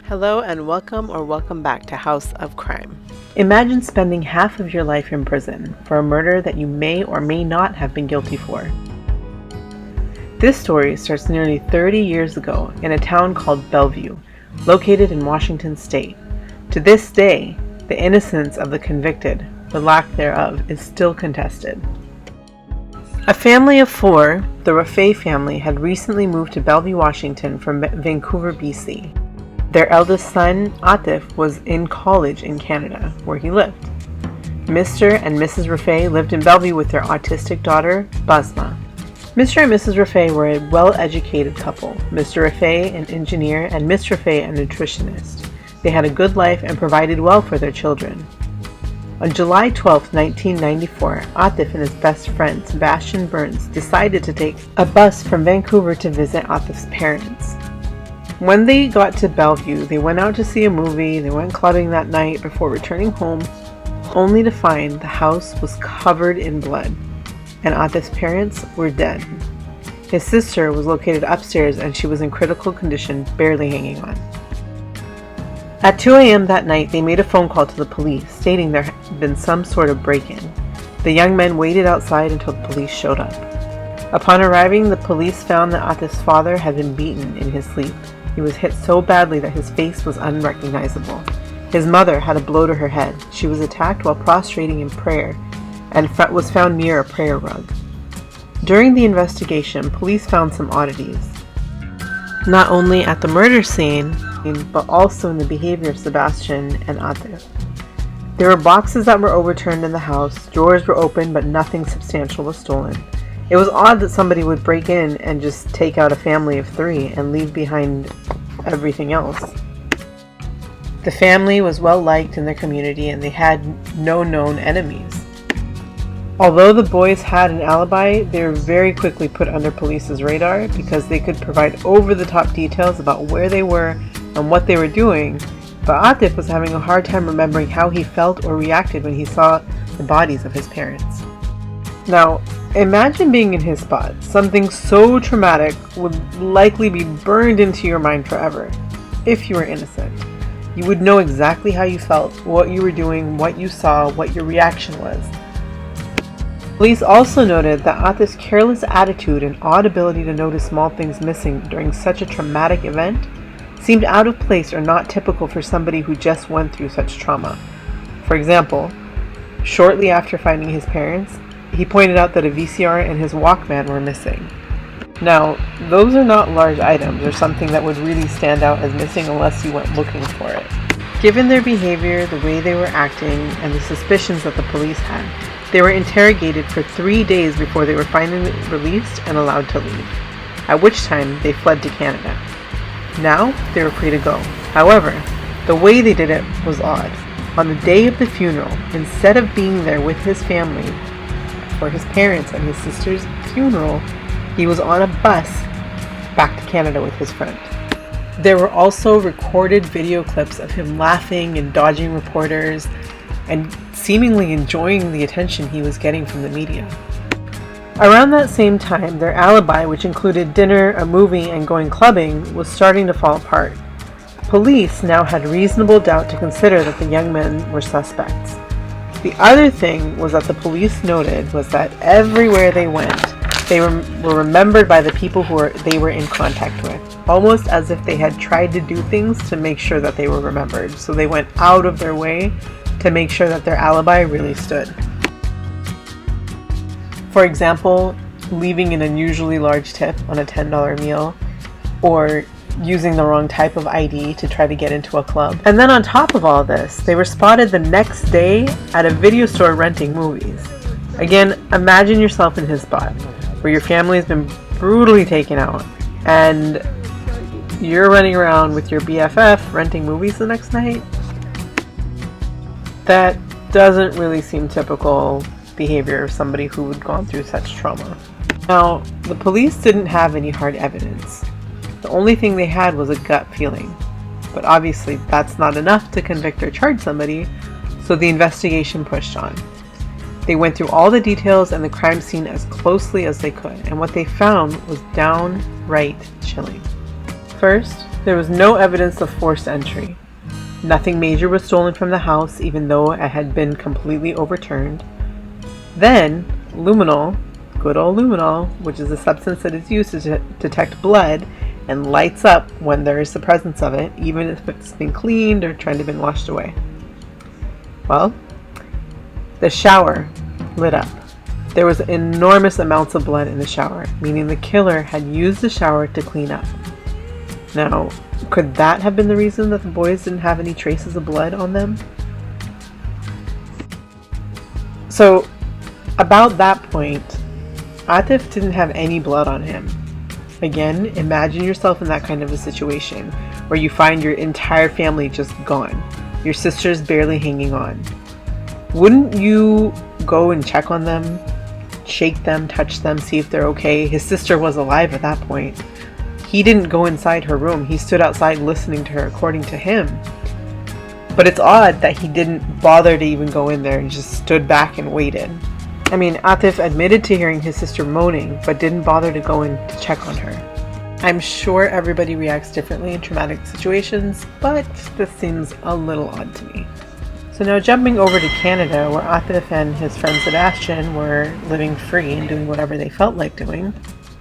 Hello and welcome back to House of Crime. Imagine spending half of your life in prison for a murder that you may or may not have been guilty for. This story starts nearly 30 years ago in a town called Bellevue, located in Washington state. To this day, the innocence of the convicted, or lack thereof, is still contested. A family of four, the Rafay family, had recently moved to Bellevue, Washington from Vancouver, BC. Their eldest son, Atif, was in college in Canada, where he lived. Mr. and Mrs. Rafay lived in Bellevue with their autistic daughter, Basma. Mr. and Mrs. Rafay were a well-educated couple. Mr. Rafay, an engineer, and Miss Rafay, a nutritionist. They had a good life and provided well for their children. On July 12, 1994, Atif and his best friend, Sebastian Burns, decided to take a bus from Vancouver to visit Atif's parents. When they got to Bellevue, they went out to see a movie, they went clubbing that night before returning home, only to find the house was covered in blood, and Atif's parents were dead. His sister was located upstairs and she was in critical condition, barely hanging on. At 2 a.m. that night, they made a phone call to the police, stating there had been some sort of break-in. The young men waited outside until the police showed up. Upon arriving, the police found that Atif's father had been beaten in his sleep. He was hit so badly that his face was unrecognizable. His mother had a blow to her head. She was attacked while prostrating in prayer and was found near a prayer rug. During the investigation, police found some oddities, not only at the murder scene, but also in the behavior of Sebastian and Atif. There were boxes that were overturned in the house, drawers were opened, but nothing substantial was stolen. It was odd that somebody would break in and just take out a family of three and leave behind everything else. The family was well liked in their community and they had no known enemies. Although the boys had an alibi, they were very quickly put under police's radar because they could provide over-the-top details about where they were and what they were doing, but Atif was having a hard time remembering how he felt or reacted when he saw the bodies of his parents. Now, imagine being in his spot. Something so traumatic would likely be burned into your mind forever. If you were innocent, you would know exactly how you felt, what you were doing, what you saw, what your reaction was. Police also noted that Atif's careless attitude and odd ability to notice small things missing during such a traumatic event seemed out of place or not typical for somebody who just went through such trauma. For example, shortly after finding his parents, he pointed out that a VCR and his Walkman were missing. Now, those are not large items or something that would really stand out as missing unless you went looking for it. Given their behavior, the way they were acting, and the suspicions that the police had, they were interrogated for 3 days before they were finally released and allowed to leave, at which time they fled to Canada. Now, they were free to go. However, the way they did it was odd. On the day of the funeral, instead of being there with his family, for his parents and his sister's funeral, he was on a bus back to Canada with his friend. There were also recorded video clips of him laughing and dodging reporters and seemingly enjoying the attention he was getting from the media. Around that same time, their alibi, which included dinner, a movie, and going clubbing, was starting to fall apart. Police now had reasonable doubt to consider that the young men were suspects. The other thing was that the police noted was that everywhere they went, they were remembered by the people they were in contact with, almost as if they had tried to do things to make sure that they were remembered. So they went out of their way to make sure that their alibi really stood. For example, leaving an unusually large tip on a $10 meal, or using the wrong type of ID to try to get into a club. And then on top of all this, they were spotted the next day at a video store renting movies. Again, imagine yourself in his spot, where your family has been brutally taken out, and you're running around with your BFF renting movies the next night. That doesn't really seem typical behavior of somebody who had gone through such trauma. Now, the police didn't have any hard evidence. The only thing they had was a gut feeling. But obviously that's not enough to convict or charge somebody, so the investigation pushed on. They went through all the details and the crime scene as closely as they could, and what they found was downright chilling. First, There was no evidence of forced entry. Nothing major was stolen from the house, even though it had been completely overturned. Then, luminol, good old luminol, which is a substance that is used to detect blood and lights up when there is the presence of it, even if it's been cleaned or tried to been washed away. Well, the shower lit up. There was enormous amounts of blood in the shower, meaning the killer had used the shower to clean up. Now, could that have been the reason that the boys didn't have any traces of blood on them? So, about that point, Atif didn't have any blood on him. Again, imagine yourself in that kind of a situation where you find your entire family just gone. Your sister's barely hanging on. Wouldn't you go and check on them, shake them, touch them, see if they're okay? His sister was alive at that point. He didn't go inside her room. He stood outside listening to her, according to him. But it's odd that he didn't bother to even go in there and just stood back and waited. I mean, Atif admitted to hearing his sister moaning, but didn't bother to go in to check on her. I'm sure everybody reacts differently in traumatic situations, but this seems a little odd to me. So now jumping over to Canada, where Atif and his friend Sebastian were living free and doing whatever they felt like doing.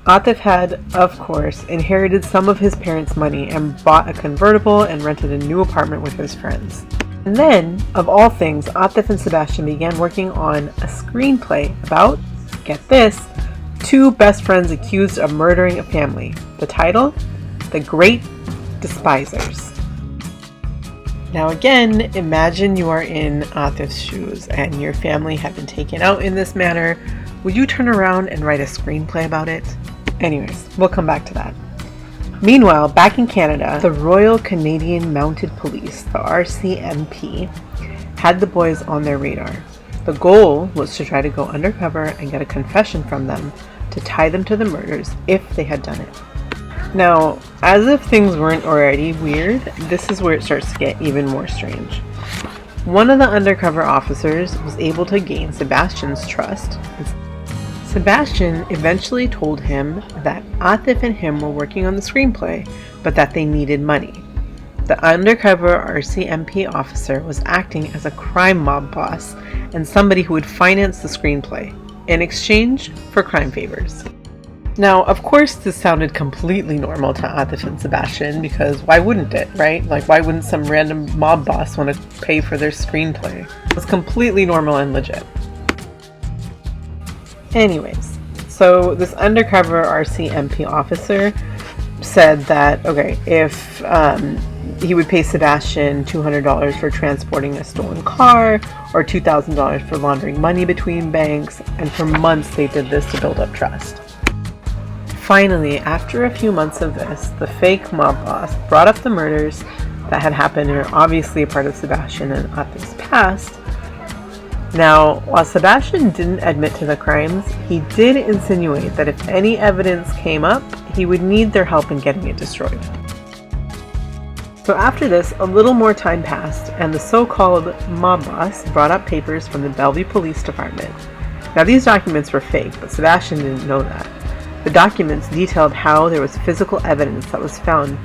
Atif had, of course, inherited some of his parents' money and bought a convertible and rented a new apartment with his friends. And then, of all things, Atif and Sebastian began working on a screenplay about, get this, two best friends accused of murdering a family. The title? The Great Despisers. Now again, imagine you are in Atif's shoes and your family had been taken out in this manner. Would you turn around and write a screenplay about it? Anyways, we'll come back to that. Meanwhile, back in Canada, the Royal Canadian Mounted Police, the RCMP, had the boys on their radar. The goal was to try to go undercover and get a confession from them to tie them to the murders if they had done it. Now, as if things weren't already weird, this is where it starts to get even more strange. One of the undercover officers was able to gain Sebastian's trust. Sebastian eventually told him that Atif and him were working on the screenplay, but that they needed money. The undercover RCMP officer was acting as a crime mob boss and somebody who would finance the screenplay in exchange for crime favors. Now, of course, this sounded completely normal to Atif and Sebastian, because why wouldn't it, right? Like, why wouldn't some random mob boss want to pay for their screenplay? It was completely normal and legit. Anyways, so this undercover RCMP officer said that, okay, if he would pay Sebastian $200 for transporting a stolen car, or $2,000 for laundering money between banks, and for months they did this to build up trust. Finally, after a few months of this, the fake mob boss brought up the murders that had happened and are obviously a part of Sebastian and Atif's past. Now, while Sebastian didn't admit to the crimes, he did insinuate that if any evidence came up, he would need their help in getting it destroyed. So after this, a little more time passed, and the so-called mob boss brought up papers from the Bellevue Police Department. Now, these documents were fake, but Sebastian didn't know that. The documents detailed how there was physical evidence that was found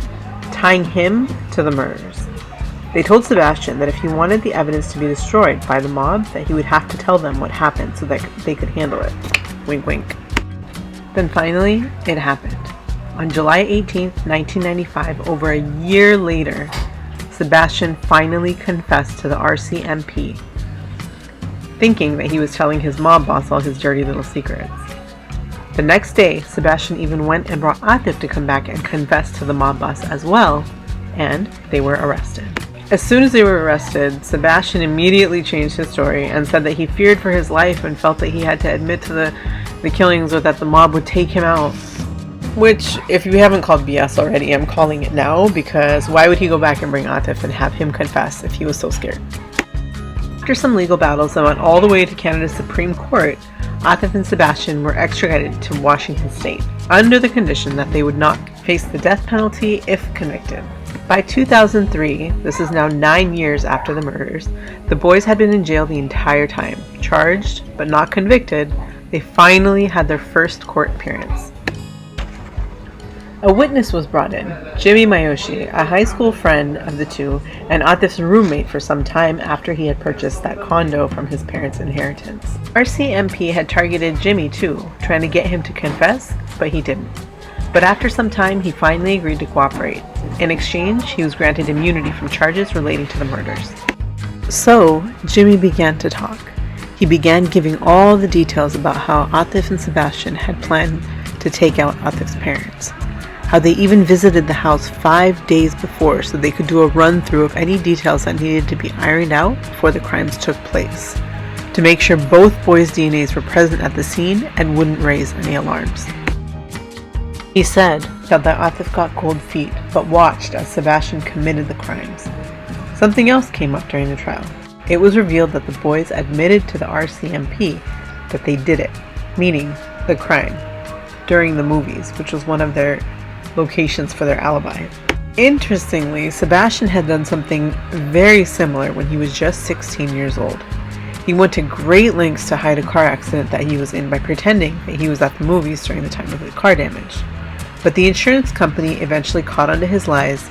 tying him to the murders. They told Sebastian that if he wanted the evidence to be destroyed by the mob, that he would have to tell them what happened so that they could handle it. Wink, wink. Then finally, it happened. On July 18th, 1995, over a year later, Sebastian finally confessed to the RCMP, thinking that he was telling his mob boss all his dirty little secrets. The next day, Sebastian even went and brought Atif to come back and confess to the mob boss as well, and they were arrested. As soon as they were arrested, Sebastian immediately changed his story and said that he feared for his life and felt that he had to admit to the killings or that the mob would take him out. Which, if you haven't called BS already, I'm calling it now, because why would he go back and bring Atif and have him confess if he was so scared? After some legal battles that went all the way to Canada's Supreme Court, Atif and Sebastian were extradited to Washington State, under the condition that they would not face the death penalty if convicted. By 2003, this is now 9 years after the murders, the boys had been in jail the entire time. Charged, but not convicted, they finally had their first court appearance. A witness was brought in, Jimmy Mayoshi, a high school friend of the two and Atif's roommate for some time after he had purchased that condo from his parents' inheritance. RCMP had targeted Jimmy too, trying to get him to confess, but he didn't. But after some time, he finally agreed to cooperate. In exchange, he was granted immunity from charges relating to the murders. So, Jimmy began to talk. He began giving all the details about how Atif and Sebastian had planned to take out Atif's parents. How they even visited the house 5 days before so they could do a run-through of any details that needed to be ironed out before the crimes took place, to make sure both boys' DNAs were present at the scene and wouldn't raise any alarms. He said that Atif got cold feet, but watched as Sebastian committed the crimes. Something else came up during the trial. It was revealed that the boys admitted to the RCMP that they did it, meaning the crime, during the movies, which was one of their locations for their alibi. Interestingly, Sebastian had done something very similar when he was just 16 years old. He went to great lengths to hide a car accident that he was in by pretending that he was at the movies during the time of the car damage. But the insurance company eventually caught on to his lies,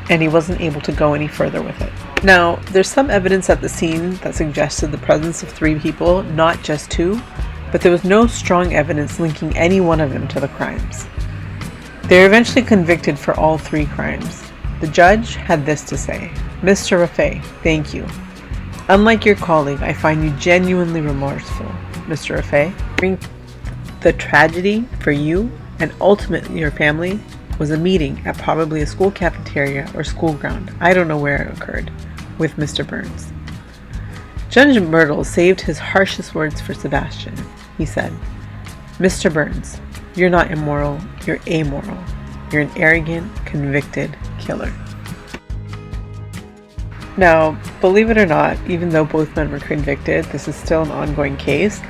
and he wasn't able to go any further with it. Now, there's some evidence at the scene that suggested the presence of 3 people, not just 2, but there was no strong evidence linking any one of them to the crimes. They were eventually convicted for all 3 crimes. The judge had this to say: "Mr. Rafay, thank you. Unlike your colleague, I find you genuinely remorseful. Mr. Rafay, the tragedy for you and ultimately your family was a meeting at probably a school cafeteria or school ground, I don't know where it occurred, with Mr. Burns." Judge Myrtle saved his harshest words for Sebastian. He said, "Mr. Burns, you're not immoral, you're amoral. You're an arrogant, convicted killer." Now, believe it or not, even though both men were convicted, this is still an ongoing case.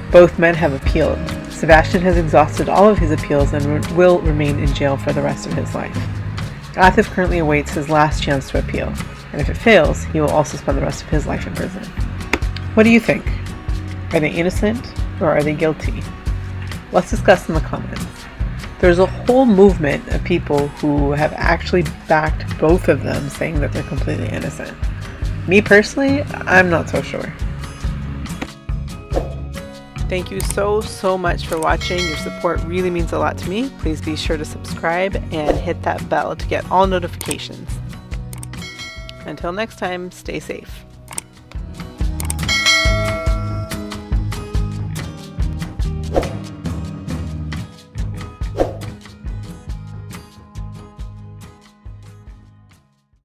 Both men have appealed. Sebastian has exhausted all of his appeals and will remain in jail for the rest of his life. Atif currently awaits his last chance to appeal, and if it fails, he will also spend the rest of his life in prison. What do you think? Are they innocent or are they guilty? Let's discuss in the comments. There's a whole movement of people who have actually backed both of them, saying that they're completely innocent. Me personally, I'm not so sure. Thank you so much for watching. Your support really means a lot to me. Please be sure to subscribe and hit that bell to get all notifications. Until next time, stay safe.